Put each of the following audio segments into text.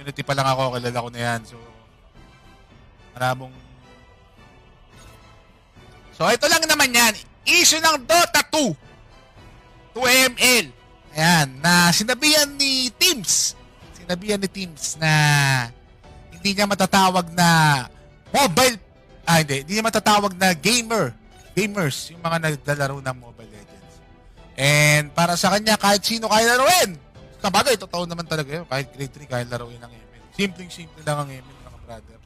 community pa lang ako, kilala ko na yan. So, maramong... So, ito lang naman yan. Issue ng Dota 2 to ML. Ayan, na sinabihan ni Teams. Sinabihan ni Teams na hindi niya matatawag na mobile... hindi niya matatawag na gamers, yung mga naglalaro ng Mobile Legends. And para sa kanya, kahit sino kaya laruin. Sa bagay, totoo naman talaga yun. Kahit grade 3, kaya laruin ang ML. Simpleng-simple lang ang ML, mga brother.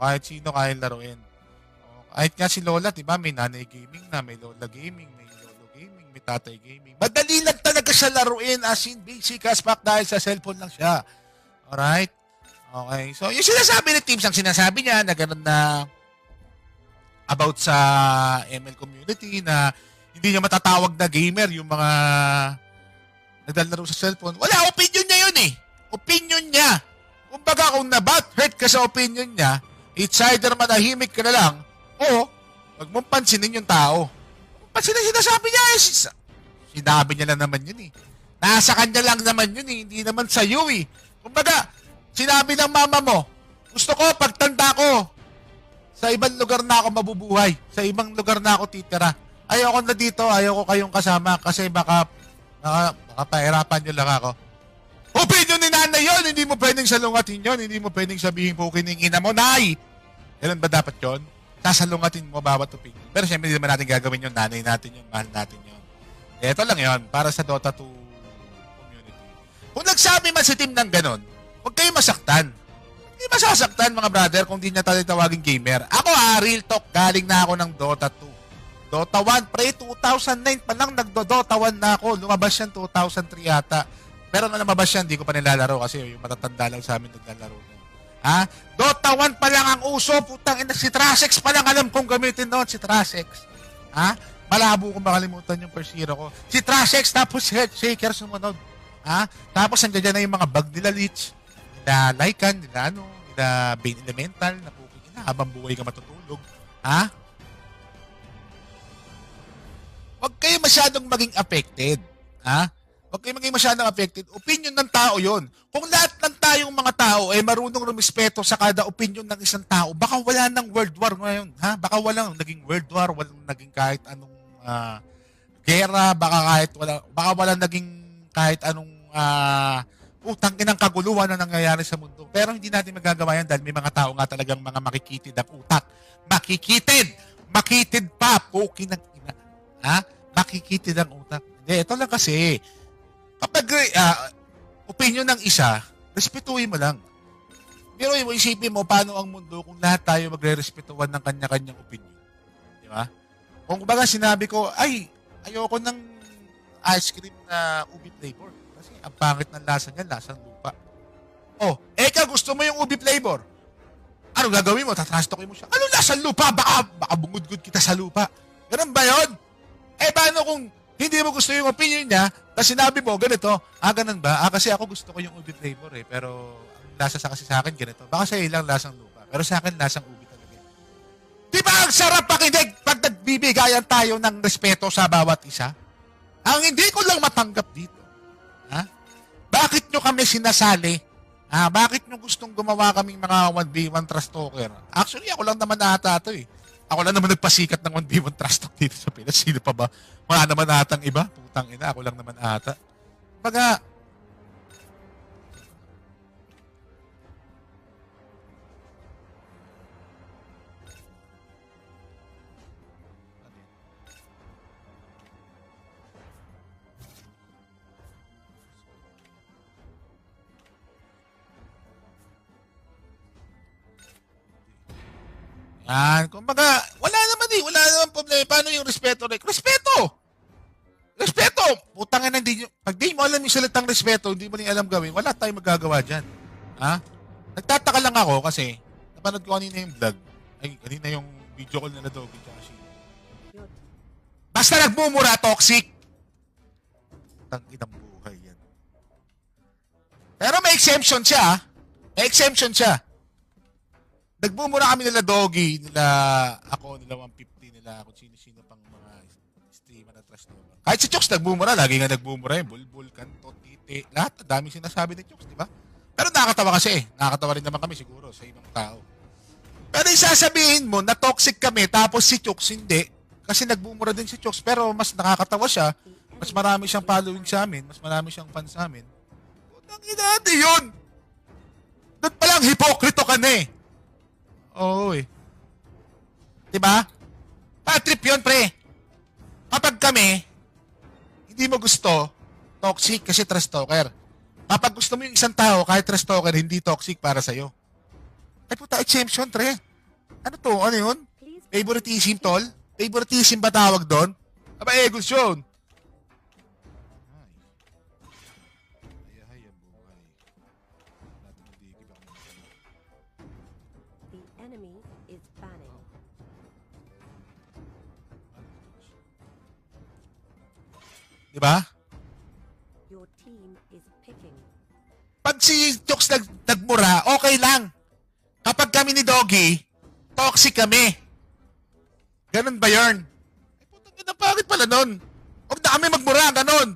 Kahit sino kaya laruin. Kahit nga si Lola, diba, may nanay gaming na, may Lola gaming, may Lolo gaming, may tatay gaming. Madali lang talaga siya laruin as in basic as fuck dahil sa cellphone lang siya. Alright? Okay. So, yung sinasabi ni Teams, ang sinasabi niya na gano'n na about sa ML community na hindi niya matatawag na gamer yung mga naglalaro sa cellphone. Wala, opinion niya yun eh. Opinion niya. Kumbaga kung na-hurt ka sa opinion niya, it's either manahimik ka na lang o wag mong pansinin yung tao. Pansinin sinasabi niya eh. Sinabi niya lang naman yun eh. Nasa kanya lang naman yun eh. Hindi naman sa iyo eh. Kumbaga, sinabi ng mama mo, gusto ko pagtanda ko, sa ibang lugar na ako mabubuhay. Sa ibang lugar na ako titira. Ayoko na dito. Ayoko kayong kasama kasi baka pahirapan nyo lang ako. Opinion ni nanay yun. Hindi mo pwedeng salungatin yun. Hindi mo pwedeng sabihin po kining ina mo, nay. Ganun ba dapat yun? Sasalungatin mo bawat opinion. Pero syempre hindi naman natin gagawin yun. Nanay natin yun. Mahal natin yun. Ito lang yun. Para sa Dota 2 community. Kung nagsabi man si team ng ganun, huwag kayo masaktan. Hindi masasaktan mga brother kung di niya tayo tawaging gamer. Ako real talk, galing na ako ng Dota 2. Dota 1, pre 2009 pa lang nagdo-Dota 1 na ako. Lumabas yan 2003 yata. Pero na lumabas yan, hindi ko pa nilalaro kasi yung matatanda lang sa amin naglalaro. Ha? Dota 1 pa lang ang uso, putang ina, si Trasex pa lang alam kong gamitin noon, si Trasex. Ha? Malabo kong makalimutan yung first hero ko. Si Trasex tapos si Headshaker sumunod. Ha? Tapos nandiyan na yung mga bug nila Leech. Nila Lycan, nila Bane Elemental, na puking ina, habang buhay ka matutulog. Ha? Huwag kayo masyadong maging affected. Ha? Huwag kayo maging masyadong affected. Opinion ng tao yon. Kung lahat ng tayong mga tao ay marunong rumispeto sa kada opinion ng isang tao, baka wala ng world war ngayon. Ha? Baka walang naging world war, walang naging kahit anong gera, baka wala naging kahit anong utang inang kaguluhan na nangyayari sa mundo. Pero hindi natin magagawa yan dahil may mga tao nga talagang mga makikitid ang utak. Makikitid pa. Pukin ng ina. Ha? Makikitid ang utak. Hindi, ito lang kasi. Kapag opinion ng isa, respetuhin mo lang. Pero isipin mo paano ang mundo kung lahat tayo magre-respetuhan ng kanya-kanyang opinion. Di ba? Kung baga sinabi ko, ayoko ng ice cream na ubi flavor. Kasi ang pangit ng lasa niya, lasang lupa. Eka, gusto mo yung ubi flavor? Ano gagawin mo? Tatrastokin mo siya. Ano lasang lupa? Baka bungudgud kita sa lupa. Ganun ba yun? Paano kung hindi mo gusto yung opinion niya, tapos sinabi mo, ganito, ganun ba? Kasi ako gusto ko yung ubi flavor pero ang lasa kasi sa akin ganito. Baka sa ilang lasang lupa. Pero sa akin, lasang ubi talaga. Di ba ang sarap pakinig pag nagbibigayan tayo ng respeto sa bawat isa? Ang hindi ko lang matanggap dito, bakit nyo kami sinasali? Bakit nyo gustong gumawa kaming mga 1v1 trust talker? Actually, ako lang naman ata ito eh. Ako lang naman nagpasikat ng 1v1 trust talk dito sa Pinas. Sino pa ba? Wala naman atang iba. Putang ina, ako lang naman ata. Baga, kumbaga, wala naman problema. Paano yung respeto? Respeto! Respeto! Putang ina, pag di mo alam yung salitang respeto, hindi mo rin alam gawin, wala tayong magagawa dyan. Nagtataka lang ako kasi, napanood ko kanina yung vlog. Kanina yung video call na Dogi tsaka si... Basta nagmumura, toxic! Putang inang buhay yan. Pero may exemption siya. May exemption siya. Nagmumura kami nila Dogi, nila ako, nila 150, nila ako, sino-sino pang mga streamer na trash talker. Kahit si Chokes nagmumura, lagi nga nagmumura yung bulbul, kanto, titi, lahat. Ang daming sinasabi ni Chokes, di ba? Pero nakakatawa kasi. Nakakatawa rin naman kami siguro sa ibang tao. Pero isasabihin mo na toxic kami tapos si Chooks hindi. Kasi nagbumura din si Chooks pero mas nakakatawa siya. Mas marami siyang following sa amin. Mas marami siyang fans sa amin. Putang ina natin yun. Doon palang hipokrito ka na eh. Oo eh. Diba? Bad trip yun, pre. Kapag kami, hindi mo gusto, toxic kasi trash talker. Kapag gusto mo yung isang tao, kahit trash talker, hindi toxic para sa'yo. Ay puta, exemption, pre. Ano to? Ano yun? Favoritism, tol? Favoritism ba tawag doon? Aba, egos yun. The enemy is banning. Diba? Your team is picking. Pag si Chooks nagmura, okay lang. Kapag kami ni Doggy, toxic kami. Ganun ba yun? Ay, putang ina, bakit pala nun? Huwag na kami magmura, ganun.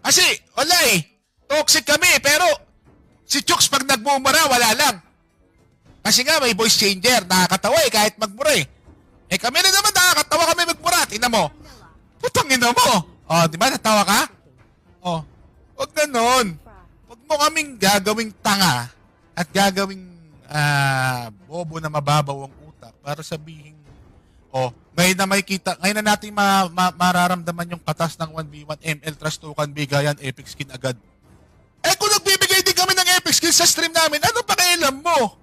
Kasi, wala eh. Toxic kami, pero si Chooks pag nagmumura, wala lang. Kasi nga, may voice changer. Nakakatawa eh, kahit magmura eh. Eh kami na naman, nakakatawa kami magmura. Tingnan mo. Putang ina mo. Oh, di ba, natawa ka? Oh, huwag ganun. Huwag mo kaming gagawing tanga at gagawing bobo na mababaw ang utak para sabihin, oh, ngayon na makikita, ngayon na natin mararamdaman yung katas ng 1v1 ML Trust Token bigayan Epic Skin agad. Eh kung nagbibigay din kami ng Epic Skin sa stream namin, ano pakialam mo?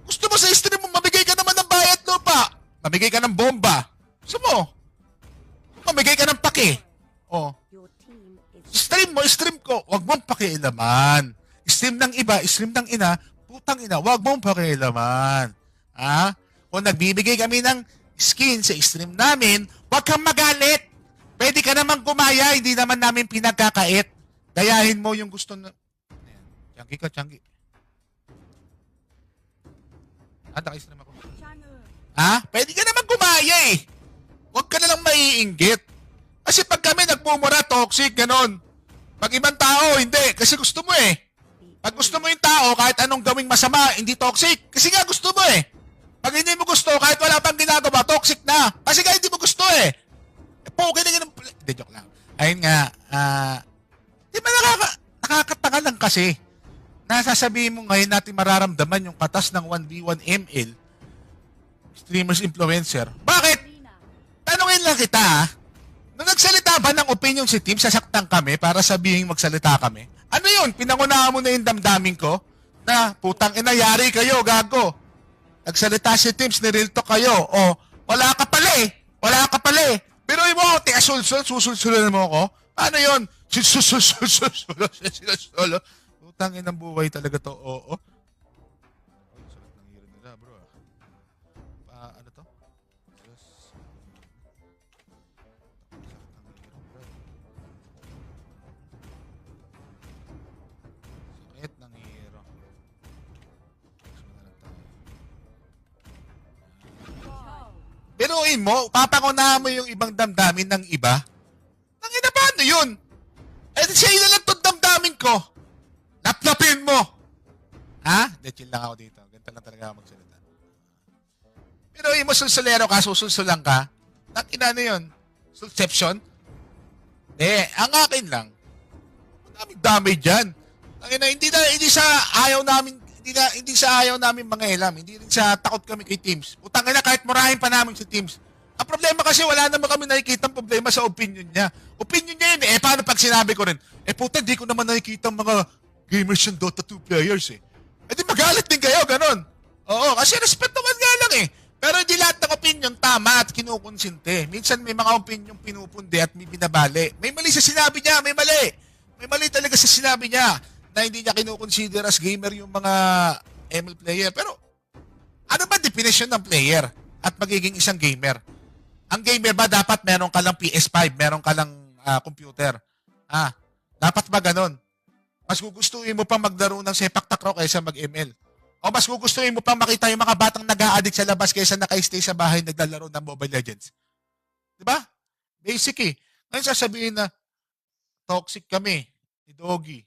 Gusto mo sa stream mo, mabigay ka naman ng bayad lupa. Mabigay ka ng bomba. Gusto mo? Mabigay ka ng pake. Oh. Your team is Stream mo, stream ko. Huwag mong pakialaman. Stream ng iba, stream ng ina, putang ina, huwag mong pakialaman. Kung nagbibigay kami ng skin sa stream namin, huwag kang magalit. Pwede ka naman gumaya, hindi naman namin pinagkakait. Gayahin mo yung gusto na... Tianggi ka, tianggi. Naka-stream ako. Pwede ka naman gumaya eh. Huwag ka na lang maiinggit. Kasi pag kami nagmumura, toxic, ganon. Pag ibang tao, hindi. Kasi gusto mo eh. Pag gusto mo yung tao, kahit anong gawing masama, hindi toxic. Kasi nga gusto mo eh. Pag hindi mo gusto, kahit wala pang ginagawa, toxic na. Kasi nga hindi mo gusto eh. Poke na ganun. Hindi, joke lang. Ayun nga, di ba nakakatanga lang kasi. Nasasabihin mo ngayon natin mararamdaman yung katas ng 1v1 ML, streamers, influencer. Bakit? Tanungin lang kita nung nagsalita ba ng opinion si Tim, sasaktan kami para sabihin magsalita kami? Ano yun? Pinangunahan mo na yung damdamin ko? Na putang ina, yari kayo, gago. Nagsalita si Tim, nireal talk kayo. O, wala ka pala eh. Wala ka pala eh. Pero mo ako, susulsulan mo ako. Ano yun? Susulsulan. Putang inang buhay talaga to. Oo. Ay, sarap ng hiro nila, bro. Ano to? Sakit ng hero. Biruin mo, papangunahan mo yung ibang damdamin ng iba. Nangina ba ano yun? Eh, siya na lang itong damdamin ko. Laplapin mo! Chill lang ako dito. Ganito lang talaga ako magsalita. Biruin mo, sulsulero ka, susulsulang ka. Nangina na yun. Sulception? Ang akin lang. Madaming damage dyan. Nangina, hindi sa ayaw namin mga elam. Hindi rin sa takot kami kay Teams. Utang na kahit murahin pa namin si Teams. Ang problema kasi wala naman kami nakikita problema sa opinion niya. Opinion niya yun eh. Paano pag sinabi ko rin, puta, di ko naman nakikita mga gamers yung Dota 2 players eh. Di magalit din kayo, ganun. Oo, kasi respetuhan nga lang eh. Pero hindi lahat ng opinion tama at kinukonsinte. Minsan may mga opinion pinupundi at may binabali. May mali sa sinabi niya, may mali. May mali talaga sa sinabi niya na hindi niya kinukonsider as gamer yung mga ML player. Pero ano ba definition ng player at magiging isang gamer? Ang gamer ba dapat meron ka lang PS5, meron ka lang computer? Dapat ba ganun? Mas gugustuhin mo pa maglaro ng sepak takraw kaysa mag-ML? O mas gugustuhin mo pa makita yung mga batang nag-a-addict sa labas kaysa naka-stay sa bahay naglalaro ng Mobile Legends? Diba? Basic eh. Ngayon sasabihin na toxic kami ni Doggy.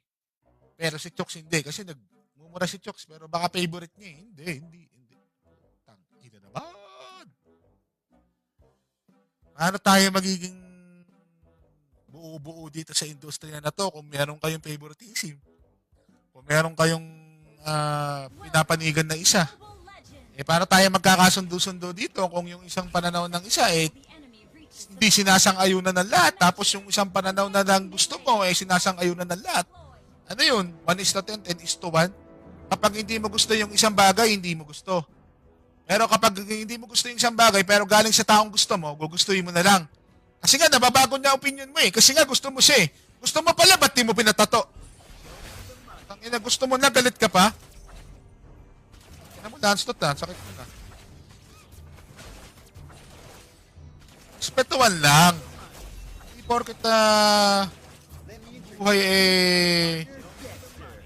Pero si Chooks hindi. Kasi nagmumura si Chooks. Pero baka favorite niya eh. Hindi. Tangina naman. Paano tayo magiging buo-buo dito sa industriya na to kung meron kayong favoritism? Kung meron kayong pinapanigan na isa? Paano tayo magkakasundo-sundo dito kung yung isang pananaw ng isa hindi sinasang-ayunan ng lahat, tapos yung isang pananaw na lang gusto mo sinasang-ayunan ng lahat? Ano yun? 1:10, 10:1? Kapag hindi mo gusto yung isang bagay, hindi mo gusto. Pero kapag hindi mo gusto yung isang bagay, pero galing sa taong gusto mo, gugustuhin mo na lang. Kasi nga, nababago niya opinion mo eh. Kasi nga, gusto mo siya eh. Gusto mo pala, ba't di mo pinatato? Tangina, gusto mo na, galit ka pa? Ano mo, dance to sakit mo na. Respetuhan lang. Hindi porket buhay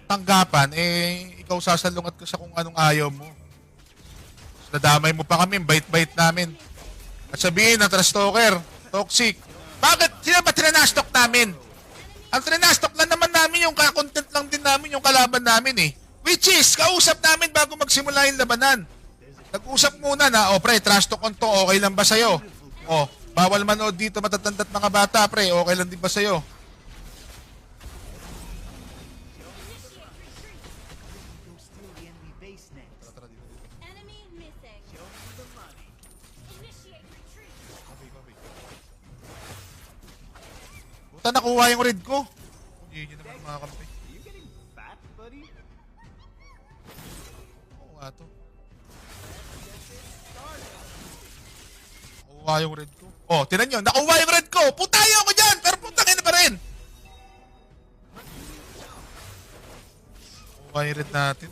tanggapan, ikaw sasalungat ka sa kung anong ayaw mo. Nadamay mo pa kami, bait-bait namin. At sabihin ng trash talker, toxic. Bakit? Sino ba trinastok namin? Ang trinastok lang naman namin yung content lang din namin yung kalaban namin eh. Which is, kausap namin bago magsimula yung labanan. Nag-usap muna na, pre, trash talk on to, okay lang ba sa'yo? Bawal manood dito matatanda't mga bata, pre, okay lang din ba sa'yo? Puta, nakuha yung red ko. Hindi naman mga kampi. Oo nga to. Nakuha yung red ko. Tinan nyo, nakuha yung red ko. Putayo ako dyan, pero putangin na pa rin. Nakuha yung red natin.